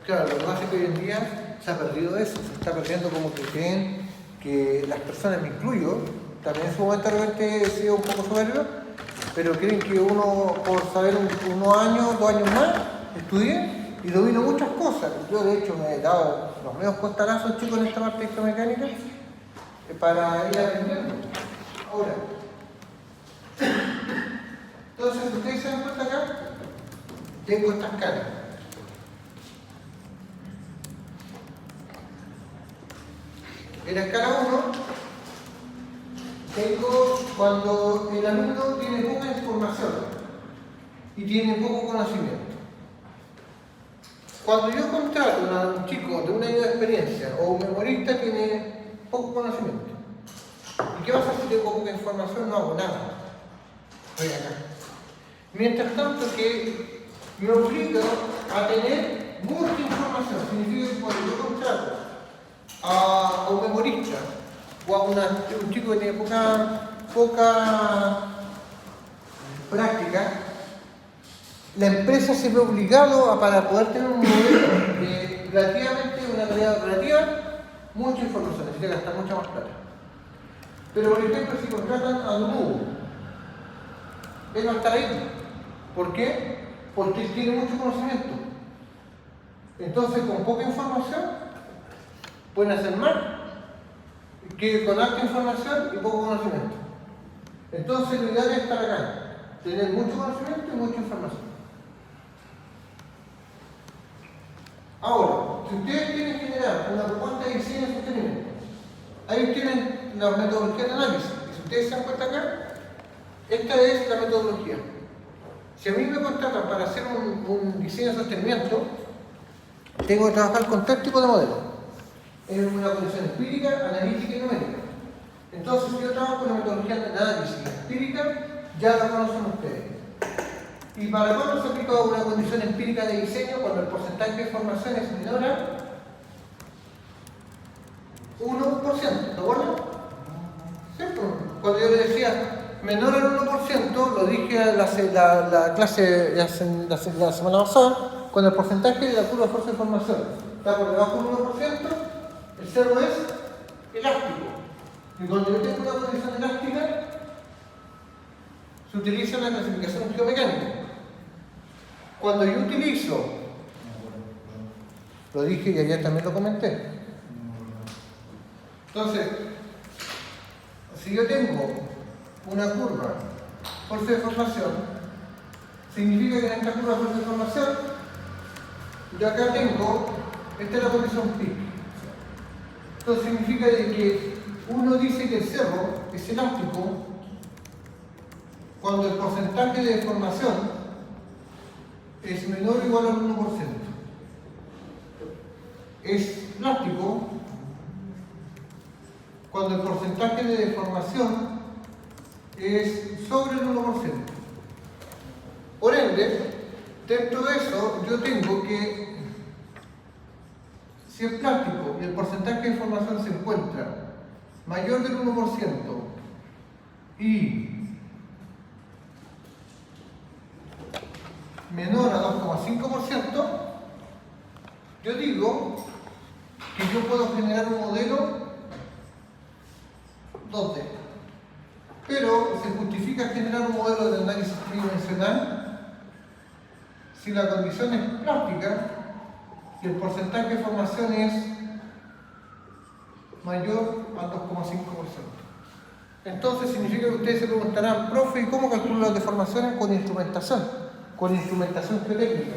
Claro, lo que pasa es que hoy en día se ha perdido eso, se está perdiendo como que creen que las personas, me incluyo, también en su momento de repente he sido un poco soberbio, pero creen que uno por saber unos años, 2 años más, estudié y domino muchas cosas. Yo de hecho me he dado los medios costalazos chicos en esta parte de electromecánica para ir aprendiendo. Ahora, entonces ustedes se dan cuenta acá, tengo estas caras. En la escala 1, tengo cuando el alumno tiene poca información y tiene poco conocimiento. Cuando yo contrato a un chico de 1 año de experiencia o un memorista tiene poco conocimiento. ¿Y qué pasa si tengo poca información? No hago nada. Estoy acá. Mientras tanto que me obligo a tener mucha información. Significa que cuando yo contrato a un memorista o a un chico que tiene poca práctica, la empresa se ve obligado para poder tener un modelo de relativamente una calidad relativa, mucha información, necesita gastar mucha más plata. Pero por ejemplo, si contratan a Dumudo, él va a estar ahí. ¿Por qué? Porque él tiene mucho conocimiento. Entonces, con poca información, pueden hacer más que con alta información y poco conocimiento. Entonces, lo ideal es estar acá, tener mucho conocimiento y mucha información. Ahora, si ustedes quieren generar una propuesta de diseño de sostenimiento, ahí tienen la metodología de análisis. Y si ustedes se dan cuenta acá, esta es la metodología. Si a mí me contratan para hacer un diseño de sostenimiento, tengo que trabajar con 3 tipos de modelos. Es una condición empírica, analítica y numérica. Entonces, si yo trabajo con la metodología de análisis empírica, ya la conocen ustedes. ¿Y para cuándo se aplica una condición empírica de diseño? Cuando el porcentaje de formación es menor a 1%, ¿de acuerdo? ¿Cierto? Cuando yo le decía menor al 1%, lo dije en la clase la semana pasada, cuando el porcentaje de la curva de fuerza de formación está por debajo del 1%, el cerro es elástico. Y cuando yo tengo una condición elástica, se utiliza la clasificación geomecánica. Cuando yo utilizo, lo dije y ayer también lo comenté. Entonces, si yo tengo una curva fuerza de formación, significa que en esta curva fuerza de formación, yo acá tengo, esta es la condición PIC. Entonces significa de que uno dice que el cerro es elástico cuando el porcentaje de deformación es menor o igual al 1%. Es plástico cuando el porcentaje de deformación es sobre el 1%. Por ende, dentro de eso, yo tengo que, si es plástico y el porcentaje de deformación se encuentra mayor del 1% y menor a 2,5%, yo digo que yo puedo generar un modelo 2D. Pero se justifica generar un modelo de análisis tridimensional si la condición es plástica y el porcentaje de formación es mayor al 2,5%. Entonces significa que ustedes se preguntarán, profe, ¿y cómo calculo las deformaciones? Con instrumentación geotécnica.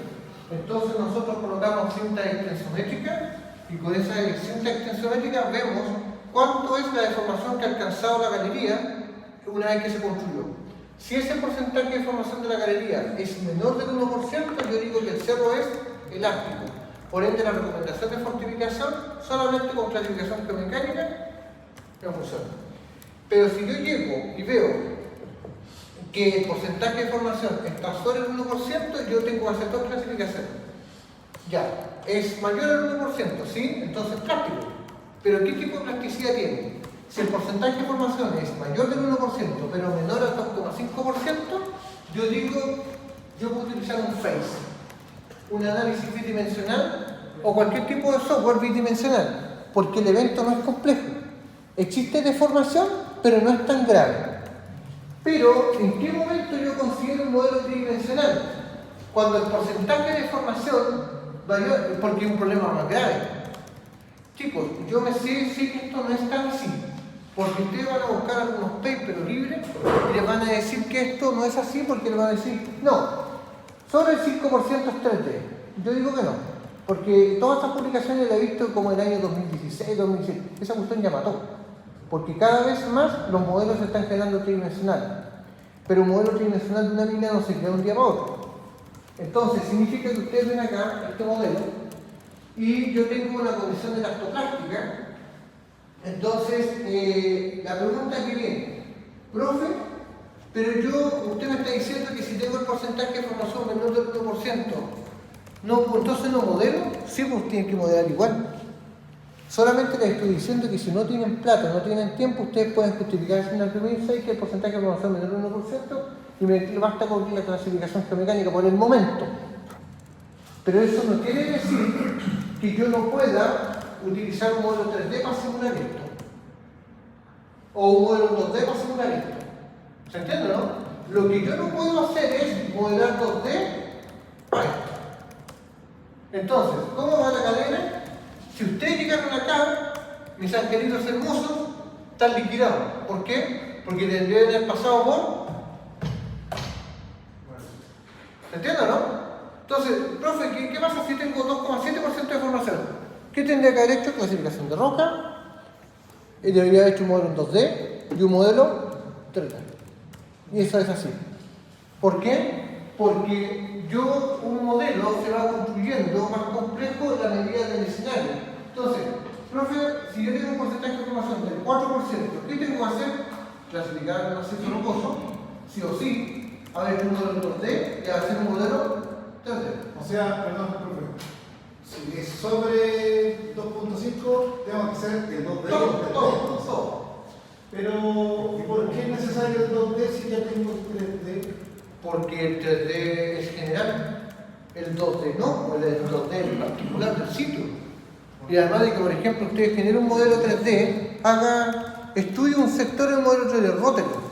Entonces nosotros colocamos cinta extensométrica y con esa cinta extensométrica vemos cuánto es la deformación que ha alcanzado la galería una vez que se construyó. Si ese porcentaje de deformación de la galería es menor del 1%, yo digo que el cerro es elástico. Por ende, la recomendación de fortificación solamente con clasificación geomecánica no funciona. Pero si yo llego y veo que el porcentaje de formación está sobre el 1%, yo tengo que hacer 2 clasificaciones. Ya, es mayor al 1%, ¿sí? Entonces plástico. Pero ¿qué tipo de plasticidad tiene? Si el porcentaje de formación es mayor del 1%, pero menor al 2,5%, yo digo, yo puedo utilizar un FACE, un análisis tridimensional o cualquier tipo de software bidimensional, porque el evento no es complejo. Existe deformación, pero no es tan grave. Pero, ¿en qué momento yo considero un modelo tridimensional? Cuando el porcentaje de deformación varió, porque es un problema más grave. Chicos, yo me sé que esto no es tan así, porque ustedes van a buscar algunos papers libres y les van a decir que esto no es así, porque les van a decir, no, solo el 5% es 3D. Yo digo que no, porque todas estas publicaciones las he visto como en el año 2016, 2017, esa cuestión ya mató, porque cada vez más los modelos se están generando tridimensionales, pero un modelo tridimensional de una mina no se crea de un día para otro. Entonces, significa que ustedes ven acá este modelo y yo tengo una condición de lactoplástica. Entonces, la pregunta que viene, profe, pero usted me está diciendo que si tengo el porcentaje de formación menor del 1%, no, entonces no modelo. Sí, pues tienen que modelar igual. Solamente les estoy diciendo que si no tienen plata, no tienen tiempo, ustedes pueden justificar en la premisa y que el porcentaje de formación menor del 1% y me basta con la clasificación geomecánica por el momento. Pero eso no quiere decir que yo no pueda utilizar un modelo 3D para simular esto. O un modelo 2D para simular esto. ¿Se entiende, no? Lo que yo no puedo hacer es modelar 2D para esto. Entonces, ¿cómo va la cadena? Si ustedes llegaron acá, mis angelitos hermosos, están liquidados. ¿Por qué? Porque deben haber pasado por... ¿Se entiende, no? Entonces, profe, ¿qué pasa si tengo 2,7% de formación? ¿Qué tendría que haber hecho? Clasificación de roca, y debería haber hecho un modelo en 2D y un modelo 3D. Y eso es así. ¿Por qué? Porque un modelo se va construyendo más complejo en la medida del escenario. Entonces, profe, si yo tengo un porcentaje de formación del 4%, ¿qué tengo que hacer? Clasificar el acceso rocoso, sí o sí, haber hecho un modelo 2D y hacer un modelo 3D. O sea, perdón, profe, si es sobre 2.5, tengo que hacer el 2D. Todo. Pero, ¿por qué es necesario el 2D si ya tengo el 3D? Porque el 3D es general, el 2D no, el 2D en particular del sitio. Y además de que, por ejemplo, usted genera un modelo 3D, estudie un sector del modelo 3D, rótelo.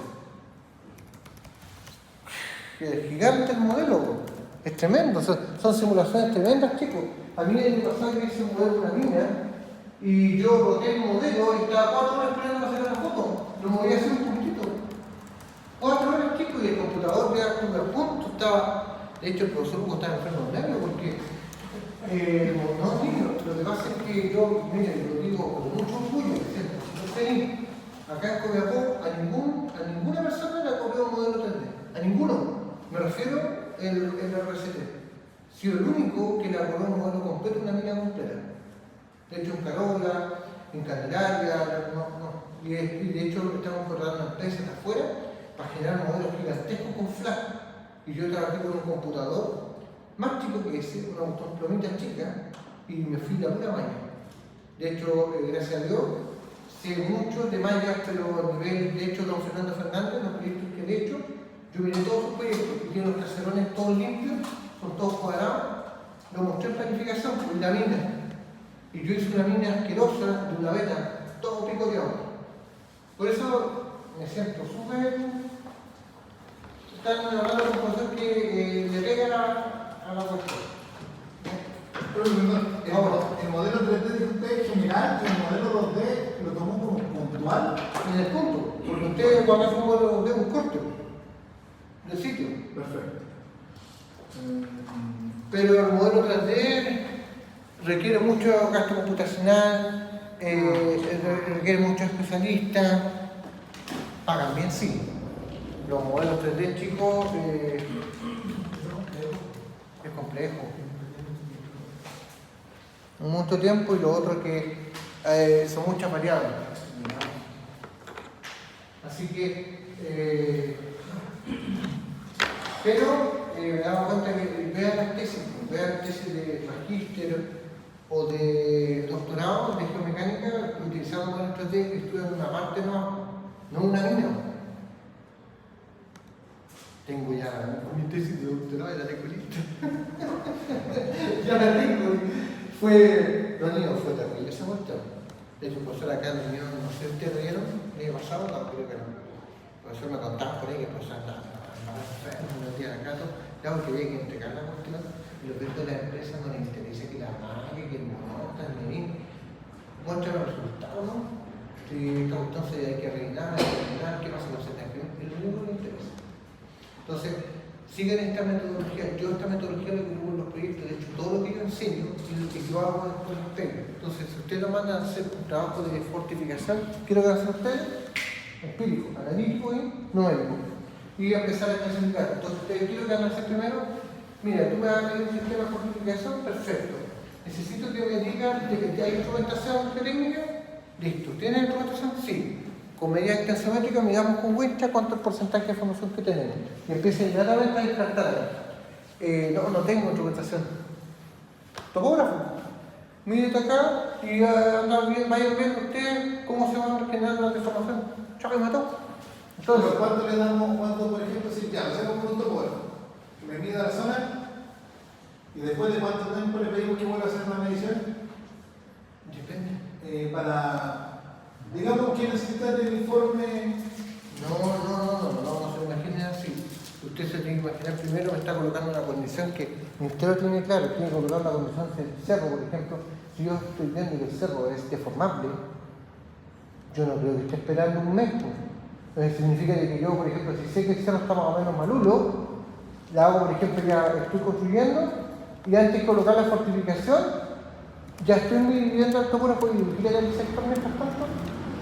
Es gigante el modelo, es tremendo, son simulaciones tremendas, chicos. A mí el año pasado que hice un modelo de una mina y yo roté el modelo y estaba 4 horas esperando para sacar la foto. Lo moví así un poquitito. 4 horas, chicos, y el computador ya estuvo a punto, estaba... De hecho, el profesor Hugo estaba enfermo de nervios porque... no, niño, lo que pasa es que yo, mire, lo digo con mucho orgullo, acá en Copiapó a ninguna persona le ha copiado un modelo 3D, a ninguno. Me refiero el RCT. Si el único que le acordó un modelo completo, una mina completa. De hecho, en Carola, en Candelaria, no. Y de hecho, estamos contratando empresas de afuera para generar modelos gigantescos con Flash. Y yo trabajé con un computador más chico que ese, una plomita chica, y me fui la pura malla. De hecho, gracias a Dios, sé mucho de mallas, pero a nivel, de hecho, don Fernando Fernández, los proyectos que he hecho, yo miré todos sus proyectos y tiene los caserones todos limpios, son todos cuadrados, lo mostré en planificación, pues la mina. Y yo hice una mina asquerosa de una beta, todo picoteado. Por eso me siento súper... Están hablando de un profesor que le pega a la cuestión. El modelo 3D de usted es general y el modelo 2D lo tomó como puntual. En el punto, porque usted cuando hace un modelo 2D un corte del sitio. Perfecto. Pero el modelo 3D requiere mucho gasto computacional, requiere muchos especialistas, pagan bien, sí. Los modelos 3D, chicos, es complejo. Mucho tiempo y lo otro que son muchas variables. Así que, pero me daba cuenta que vean las tesis de magíster o de doctorado de geomecánica utilizando modelos 3D que estudian una parte no una mina. Tengo ya mi tesis de doctorado y la tengo lista. Ya la tengo. Los niños fue terrible esa cuestión. De hecho, el profesor acá en reunión, no sé si ustedes lo vieron, el año pasado, no, creo que no. El profesor me contaba por ahí que el profesor andaba unos días acá, ya porque había que entregar la cuestión, y lo que de la empresa no les interesa que la mague, que el montan, ni muestran los resultados, ¿no? Si esta cuestión se hay que arreglar, qué pasa con los sentencias, es lo único que les interesa. Entonces, sigan esta metodología. Yo esta metodología la ocupo en los proyectos. De hecho, todo lo que yo enseño es lo que yo hago después en pega. Entonces, si ustedes lo mandan a hacer un trabajo de fortificación, quiero que hagan ustedes empírico, analítico y numérico. Y empezar a clasificar. Entonces, ustedes quiero que hagan hacer primero, mira, tú me vas a pedir un sistema de fortificación, perfecto. Necesito que me digan de que hay instrumentación técnica. Listo. ¿Tienen instrumentación? Sí. Con medida extensométrica miramos con Wincha cuánto es el porcentaje de información que tenemos. Y empieza inmediatamente a descartar. No tengo instrumentación. Topógrafo. Mírate acá y vayan viendo ustedes cómo se van a generar la deformación. Chao, me mató. Entonces, ¿pero cuánto le damos, por ejemplo, si ya lo hacemos con un topógrafo, que me mida la zona, y después de cuánto tiempo le pedimos que vuelva a hacer una medición? Depende. Digamos que necesita el informe. No se lo imaginen así. Usted se tiene que imaginar primero, me está colocando una condición que el ministerio tiene claro, tiene que colocar una condición del cerro, por ejemplo. Si yo estoy viendo que el cerro es deformable, yo no creo que esté esperando un mes. Entonces significa que yo, por ejemplo, si sé que el cerro está más o menos malulo, la hago, por ejemplo, ya estoy construyendo, y antes de colocar la fortificación, ya estoy midiendo el topógrafo y quiero realizar el informe mientras tanto.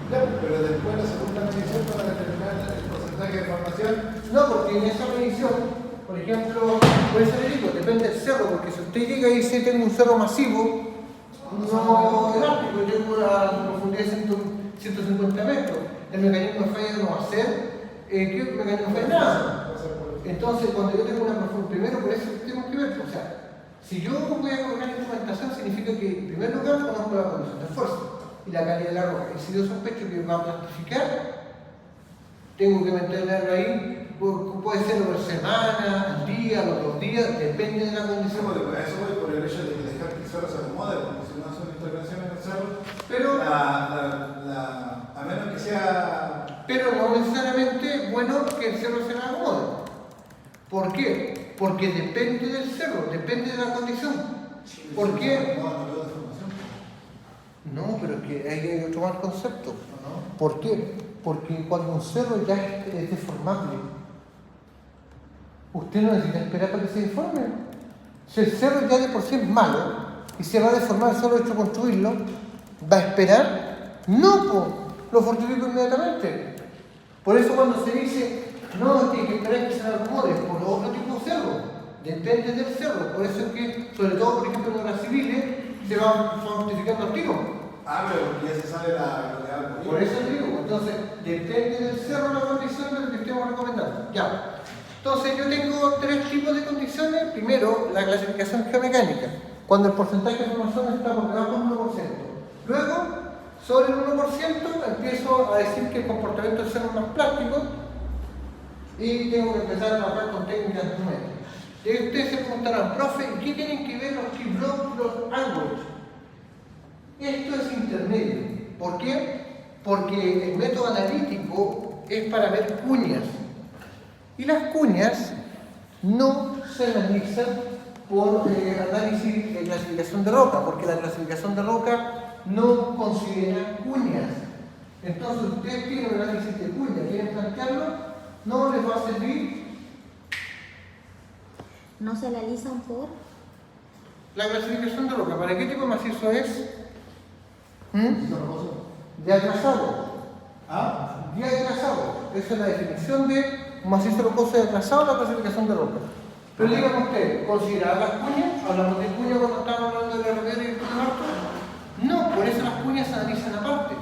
Claro, pero después la segunda medición para determinar el porcentaje de formación. No, porque en esa medición, por ejemplo, puede ser el depende del cerro, porque si usted llega y dice tengo un cerro masivo, no elástico, yo tengo una profundidad de 150 metros, el mecanismo de falla no va a ser, ¿qué mecanismo de falla? Nada. Entonces, cuando yo tengo una profundidad, primero por eso tengo que ver, o sea, si yo voy a colocar instrumentación, significa que en primer lugar conozco la condición de fuerza y la calidad de la roca. Y si yo sospecho que va a plastificar, tengo que mantenerlo ahí, puede ser por semana, al día, los 2 días, depende de la condición. Eso voy por el hecho de que dejar que el cerro se acomode, porque si no hace una intervención en el cerro, pero a menos que sea. Pero no necesariamente bueno que el cerro se acomode. ¿Por qué? Porque depende del cerro, depende de la condición. ¿Por qué? No, pero es que hay otro mal concepto. ¿Por qué? Porque cuando un cerro ya es deformable, usted no necesita esperar para que se deforme. Si el cerro ya de por sí es malo y se va a deformar solo hecho construirlo, ¿va a esperar? No, lo fortifico inmediatamente. Por eso cuando se dice, no, tiene que esperar que se acomode, por otro tipo de cerro, depende del cerro. Por eso es que, sobre todo, por ejemplo, en obras civiles, se van fortificando al tiro. Pero ya se sabe la por eso digo, entonces depende del cerro la condición de lo que estemos recomendando. Ya. Entonces yo tengo 3 tipos de condiciones. Primero, la clasificación geomecánica, cuando el porcentaje de formación está por debajo del 1%. Luego, sobre el 1%, empiezo a decir que el comportamiento del cerro es más plástico y tengo que empezar a trabajar con técnicas numéricas. Y ustedes se preguntarán, profe, ¿qué tienen que ver los keyblocks y los ángulos? Esto es intermedio. ¿Por qué? Porque el método analítico es para ver cuñas. Y las cuñas no se analizan por análisis de clasificación de roca, porque la clasificación de roca no considera cuñas. Entonces, ustedes tienen un análisis de cuñas, quieren plantearlo, no les va a servir. ¿No se analizan por? La clasificación de roca, ¿para qué tipo de macizo es? De atrasado. De atrasado. Esa es la definición de un macizo rocoso de atrasado, la clasificación de roca. Pero díganme ustedes, ¿considerar las cuñas? ¿Hablamos de cuñas cuando estamos hablando de la revera y el cuñarto? No, por eso las cuñas se analizan aparte.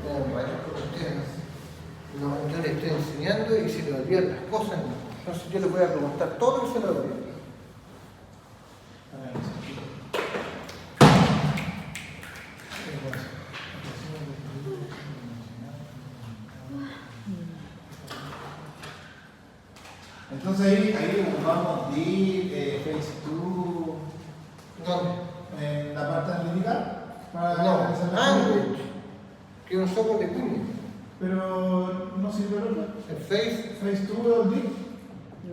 Como para ustedes. No, yo les estoy enseñando y se le olvidan las cosas. Entonces yo les voy a preguntar todo lo que se le olvida. Entonces ahí ocupamos DIP, Face2, ¿Dónde? en la parte analítica para No, analizar la Android, que es un software de cuña. Pero no sirve el otro. El Face, Face2 o el DIP.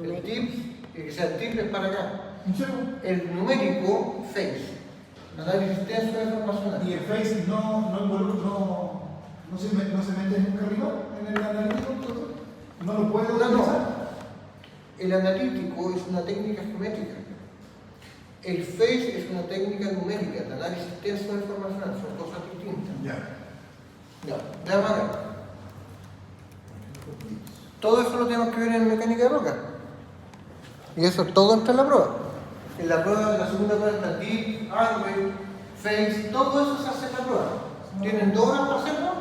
el tip, que sea el tip es para acá. ¿En serio? El numérico, Face. Análisis tenso de información. Y el Face no se mete en un carrito en el analítico, entonces no lo puede utilizar. El analítico es una técnica geométrica. El Face es una técnica numérica, de análisis tenso de información, son cosas distintas. Ya, déjame ver. Todo eso lo tenemos que ver en mecánica de roca. Y eso todo entra en la prueba. En la prueba, en la segunda prueba está DIP, Android, Face, todo eso se hace en la prueba. ¿Tienen 2 horas para hacerlo?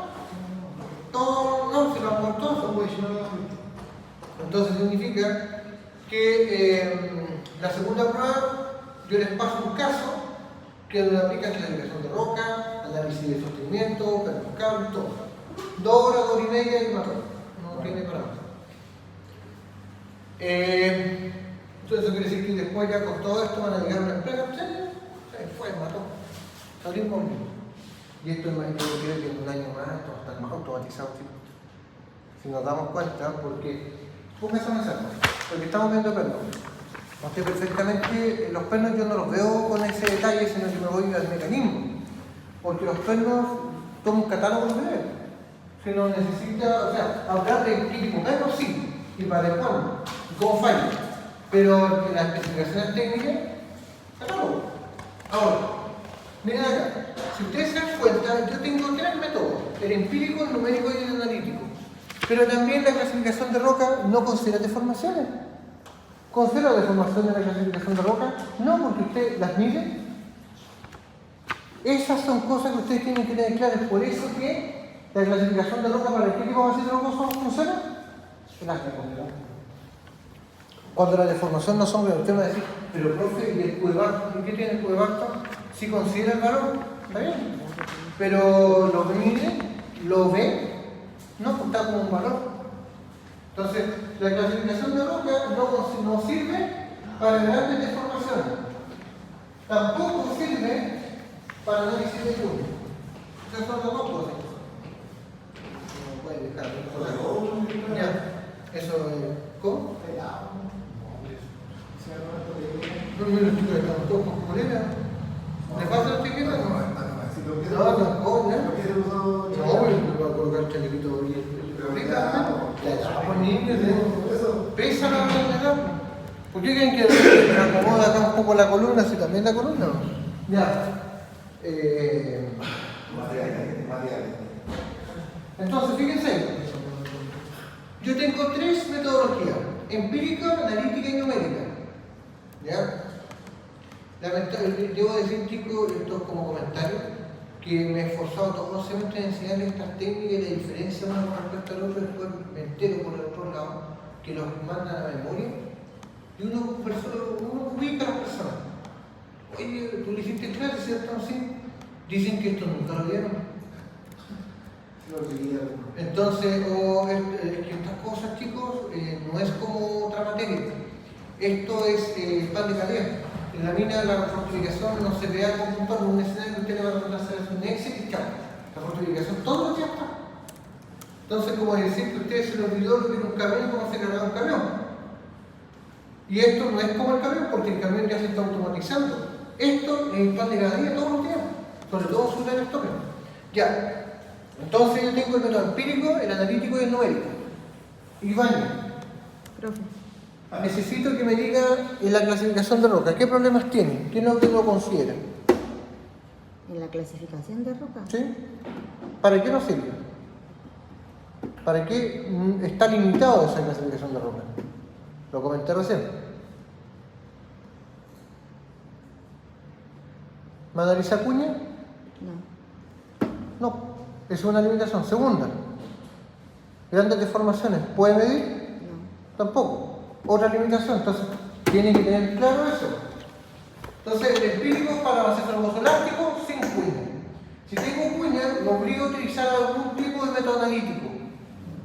Todo, no, se lo han puesto todo. Entonces significa que la segunda prueba yo les paso un caso que le aplica clasificación de roca, análisis de sostenimiento, cable, todo. 2 horas, 2 horas y media y mató. No tiene para más. Entonces eso quiere decir que después ya con todo esto van a llegar a una empresa, se fue, mató. Salimos bien. Y esto yo creo que en un año más esto va a estar más automatizado. Si nos damos cuenta, porque póngase a pensar, porque estamos viendo pernos. Usted perfectamente, los pernos yo no los veo con ese detalle, sino que me voy al mecanismo. Porque los pernos toman un catálogo de ver. Si no necesita, o sea, hablar de qué tipo de perno sí, y para después, y cómo falla. Pero las especificaciones técnicas, catálogo. Ahora, miren acá, si ustedes se dan cuenta, yo tengo 3 métodos, el empírico, el numérico y el analítico. Pero también la clasificación de roca no considera deformaciones. ¿Considera deformaciones en la clasificación de roca? No, porque usted las mide. Esas son cosas que ustedes tienen que tener claras. Por eso que la clasificación de roca para qué tipo de ácido rocoso funciona. Elástico. Cuando la deformación no son, usted me va a decir, pero profe, ¿y el cuevarto? ¿Y qué tiene el cuevarto? Si considera el valor, está bien. Pero lo mide, lo ve, no está como un valor. Entonces, la clasificación de roca no sirve para grandes deformaciones. Tampoco sirve para análisis de cuña. Esas son las 2 cosas. No puede dejar. Ya, eso es. ¿Cómo? No me lo estoy tratando todo con colera. ¿Le pasa el chiquito? No, no, voy a colocar el chalequito bien. Los niños pesa la verdad. ¿Por qué creen que me acomoda acá un poco la columna? Si también la columna. Ya. Entonces, fíjense. Yo tengo 3 metodologías: empírica, analítica y numérica. ¿Ya? Debo decir, chicos, esto es como comentario, que me he esforzado todos los semestres en enseñarles estas técnicas y la diferencia uno con respecto al otro, después me entero por el otro lado, que los mandan a memoria, y uno ubica a las personas. Oye, tú le hiciste clase, ¿cierto? Sí. Dicen que esto nunca lo vieron. Entonces, es que estas cosas, chicos, no es como otra materia. Esto es pan de calidad. En la mina la fortificación no se ve algo puntual, en un escenario que usted le va a reemplazar un Excel y chao. La fortificación todo lo que está. Entonces, como decir que a ustedes se les olvidó lo que era un camión y cómo se cargaba un camión. Y esto no es como el camión, porque el camión ya se está automatizando. Esto es el pan de cada día todos los días, sobre todo en sus áreas toques. Ya. Entonces yo tengo el método empírico, el analítico y el numérico. Iván, Profe. necesito que me diga en la clasificación de roca, ¿qué problemas tiene? ¿Qué no lo consideran? ¿En la clasificación de roca? ¿Sí? ¿Para qué no sirve? ¿Para qué está limitado esa clasificación de roca? Lo comenté recién. ¿Me analiza cuña? No. No, es una limitación. Segunda, grandes deformaciones, ¿puede medir? No. Tampoco. Otra limitación, entonces tiene que tener claro eso. Entonces, el empírico para hacer trabajo elástico sin cuña. Si tengo cuña, me obligo a utilizar algún tipo de método analítico.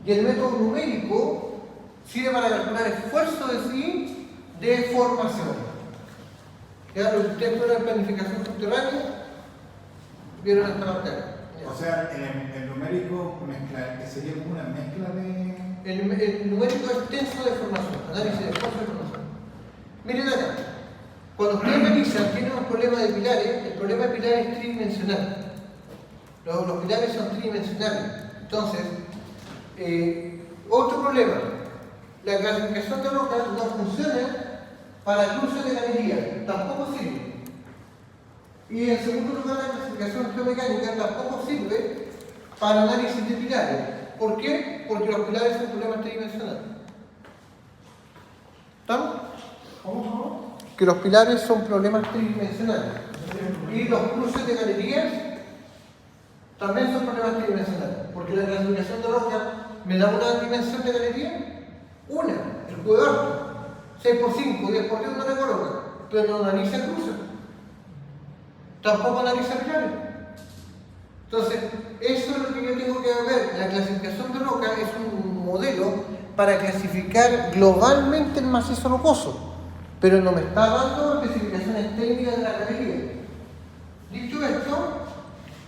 Y el método numérico Sirve para calcular esfuerzo de sí de formación. Ya los textos de la planificación subterránea vieron esta materia. O sea, el numérico sería como una mezcla de... El numérico es tenso de formación, análisis de esfuerzo de formación. Miren acá, cuando ustedes analizan, tienen un problema de pilares, el problema de pilares es tridimensional. Los pilares son tridimensionales. Entonces, otro problema, la clasificación de rocas no funciona para cruces de galería, tampoco sirve. Y en segundo lugar, la clasificación geomecánica tampoco sirve para análisis de pilares. ¿Por qué? Porque los pilares son problemas tridimensionales. ¿Estamos? ¿Cómo? Que los pilares son problemas tridimensionales. Y los cruces de galerías también son problemas tridimensionales. Porque la clasificación de roca me da una dimensión de galería, una, el juego de orto. 6 por 5, 10 por 10 no le coloca, pero no analiza cruces. Tampoco analiza pilares. Entonces, eso es lo que yo tengo que ver. La clasificación de roca es un modelo para clasificar globalmente el macizo rocoso, pero no me está dando especificaciones técnicas de la galería. Dicho esto,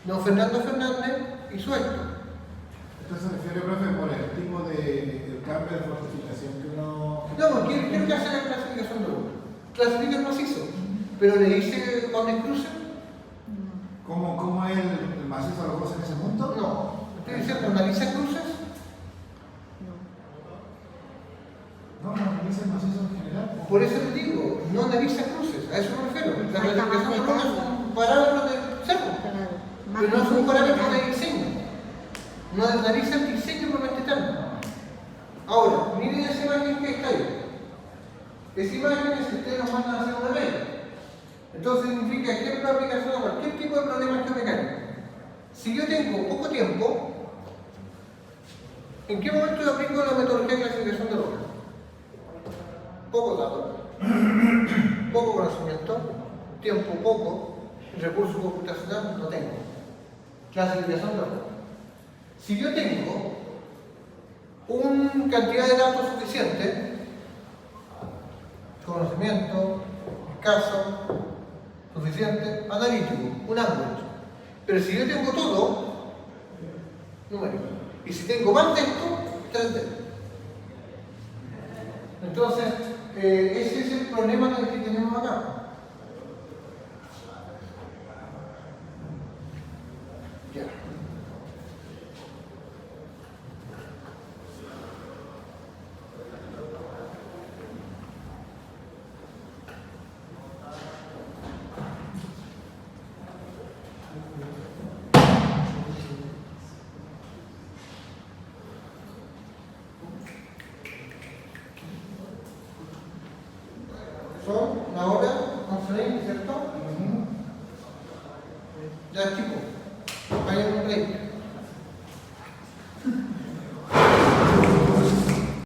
don Fernando Fernández hizo esto. Esto se refiere, profe, por el tipo de cambio de fortificación que uno... No, quiero que haga la clasificación de roca. Clasifica el macizo, pero le dice dónde cruza. ¿Cómo es el macizo rocoso en ese punto? No, estoy diciendo, analiza cruces. No, analiza el macizo en general. Por eso le digo, no analiza cruces, a eso me refiero. La clasificación de roca es un parámetro de cerro, pero no es un parámetro de diseño. No analiza el diseño propiamente tal. Ahora, miren esa imagen que está ahí. Esa imagen es que ustedes nos mandan a hacer una regla. Entonces significa ejemplo de aplicación a cualquier tipo de problema geomecánico. Si yo tengo poco tiempo, ¿en qué momento yo aplico la metodología de clasificación de roca? Poco dato, poco conocimiento, tiempo poco, recurso computacional no tengo. Clasificación de roca. Si yo tengo una cantidad de datos suficiente, conocimiento escaso, suficiente, analítico, un ángulo. Pero si yo tengo todo, numérico. Y si tengo más de esto, 3D. Entonces, ese es el problema que tenemos acá. Ya. Son la hora 11:20, ¿cierto? Ya chicos, vayan a un break.